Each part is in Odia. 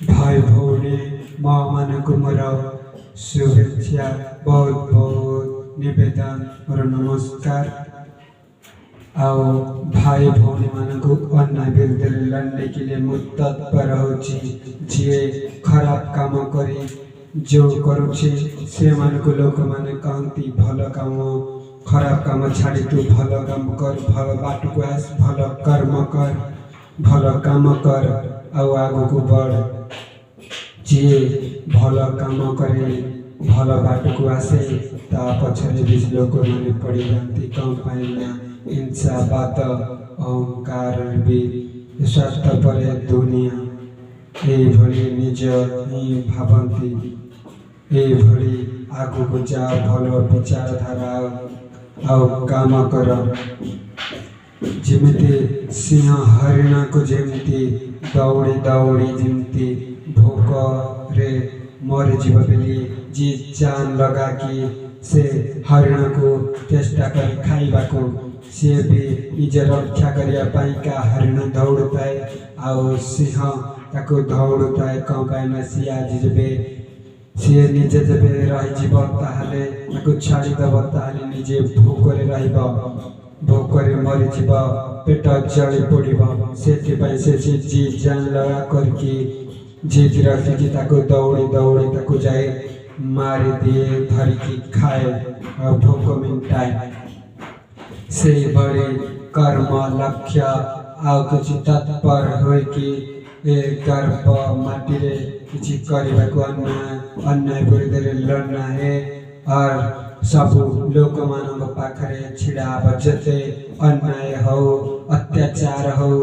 भाई भौणी माँ मानक मोर शुभेच्छा बहुत बहुत निवेदन और नमस्कार। आओ भाई भौणी मान को अन्याय विरुद्ध लड़ने के लिए मु तत्पर होची। जे खराब काम करी जो करुचे से मान को लोक माने कहती भल काम खराब काम छाड़ी तू भल काम कर, भल बाट को आस, भल कर्म कर, भल काम कर ଆଉ ଆଗକୁ ବଢ଼। ଯିଏ ଭଲ କାମ କରେ ଭଲ ବାଟକୁ ଆସେ ତା ପଛରେ ବି ଲୋକମାନେ ପଡ଼ିଯାନ୍ତି। କ'ଣ ପାଇଁ ନା ହିଂସା ବାଦ ଅହଙ୍କାର ବି ସ୍ୱାର୍ଥ ପରେ ଦୁନିଆ ଏଇଭଳି ନିଜ ହିଁ ଭାବନ୍ତି। ଏଇଭଳି ଆଗକୁ ଯାଅ, ଭଲ ବିଚାରଧାରା ଆଉ କାମ କର। ଯେମିତି ସିଂହ ହରିଣକୁ ଯେମିତି ଦୌଡ଼ି ଦୌଡ଼ି ଯେମିତି ଭୋକରେ ମରିଯିବ ବୋଲି ଯିଏ ଜାନ୍ ଲଗାକି ସେ ହରିଣକୁ ଚେଷ୍ଟା କରି ଖାଇବାକୁ, ସିଏ ବି ନିଜ ରକ୍ଷା କରିବା ପାଇଁକା ହରିଣ ଦୌଡ଼ୁଥାଏ ଆଉ ସିଂହ ତାକୁ ଦୌଡ଼ୁଥାଏ। କ'ଣ ପାଇଁ ନା ସିଏ ଆଜି ଯେବେ ସିଏ ନିଜେ ଯେବେ ରହିଯିବ ତାହେଲେ ତାକୁ ଛାଡ଼ିଦେବ, ତାହେଲେ ନିଜେ ଭୋକରେ ରହିବ, ଭୋକରେ ମରିଯିବ, ପେଟ ଜଳି ପଡ଼ିବ। ସେଥିପାଇଁ ସେ ଯିଏ ଜାନ୍ ଲଗା କରିକି ଜିଦ୍ ରଖିକି ତାକୁ ଦୌଡ଼ି ଦୌଡ଼ି ତାକୁ ଯାଇ ମାରିଦିଏ, ଧରିକି ଖାଏ ଆଉ ଭୋକ ମେଣ୍ଟାଏ। ସେଇଭଳି କର୍ମ ଲକ୍ଷ୍ୟ ଆଉ କିଛି ତତ୍ପର ହୋଇକି ଏ ଗର୍ବ ମାଟିରେ କିଛି କରିବାକୁ ଅନ୍ୟାୟ ବିରୁଦ୍ଧରେ ଲଢ଼ନା है और ସବୁ ଲୋକମାନଙ୍କ ପାଖରେ ଛିଡ଼ା ହେବ। ଯେତେ ଅନ୍ୟାୟ ହଉ ଅତ୍ୟାଚାର ହଉ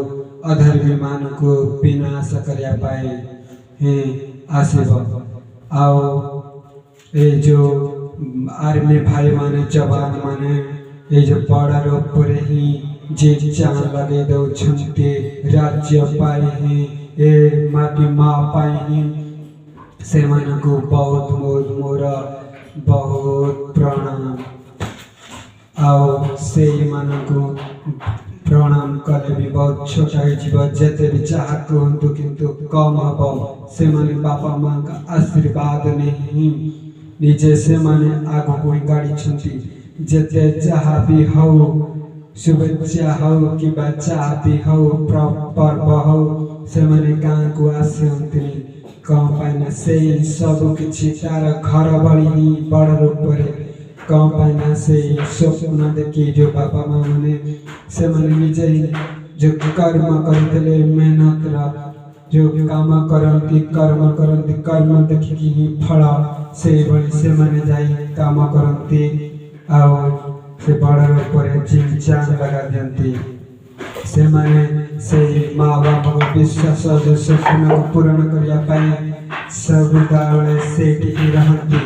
ଅଧର୍ମୀମାନଙ୍କୁ ବିନାଶ କରିବା ପାଇଁ ହିଁ ଆସିବ। ଆଉ ଏ ଯେଉଁ ଆର୍ମି ଭାଇମାନେ ଯବାନ ମାନେ ଏ ଯେଉଁ ବର୍ଡର ଉପରେ ହିଁ ଯିଏ ଜାନ୍ ଲଗେଇ ଦେଉଛନ୍ତି ରାଜ୍ୟ ପାଇଁ ହିଁ, ଏ ମାଟି ମା ପାଇଁ ହିଁ, ସେମାନଙ୍କୁ ବହୁତ ମୋର ବହୁତ ପ୍ରଣାମ। ଆଉ ସେଇମାନଙ୍କୁ ପ୍ରଣାମ କଲେ ବି ବହୁତ ଛୋଟ ହେଇଯିବ। ଯେତେ ବି ଯାହା କୁହନ୍ତୁ କିନ୍ତୁ କମ୍ ହେବ। ସେମାନେ ବାପା ମାଆଙ୍କ ଆଶୀର୍ବାଦ ନେଇ ନିଜେ ସେମାନେ ଆଗକୁ ଗାଡ଼ିଛନ୍ତି। ଯେତେ ଯାହା ବି ହଉ, शुभेच्छा हो कि जहाँ भी हो पर्व हो से गाँव को आसती। कौन पाइना से सब किसी तार घर भली ही बड़ रूप कौन पाइना से स्वप्न देखी जो बापा माँ मैंने से निजे जो कर्म करते मेहनत जो काम करती कर्म देखिकी ही फल से भली से माने जाई काम करती आओ से बड़ रूप चिंचान लगा दियंती। से माने से माँ बाप को विश्वास जो स्वप्न को पूर्ण करने सबुदाले से रहती।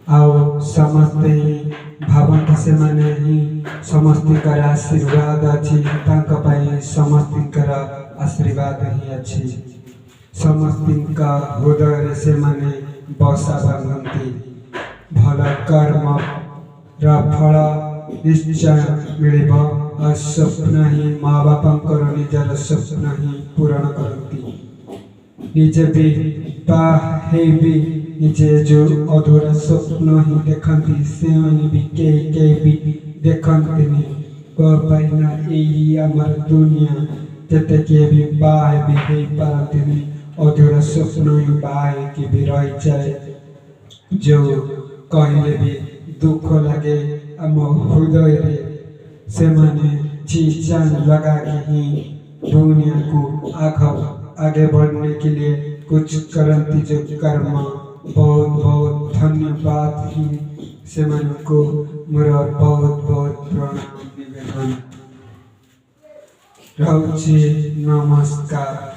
आओ समस्ते भावती से माने ही समस्तिकर आशीर्वाद अच्छी समस्तिकर आशीर्वाद ही अच्छी। समस्तिका हृदय से माने बसा बांधती। भल कर्म फल निश्चय मिल और स्वप्न ही माँ बापा निजर स्वप्न ही पूरण करती। निजे भी भी निजे जो अधूरा स्वप्न ही देखती से भी भी देखती पाइना यही आमर दुनिया जते किए भी बाहे भी हो पारती अधूरा स्वप्न ही बाहे की भी रही जाए। जो कहले भी दुख लगे आम हृदय से माने जान लगा के ही दुनिया को आगे बढ़ने के लिए कुछ करती जो कर्म बहुत बहुत धन्यवाद ही से मन को मेरा बहुत बहुत प्रणाम निवेदन। नमस्कार।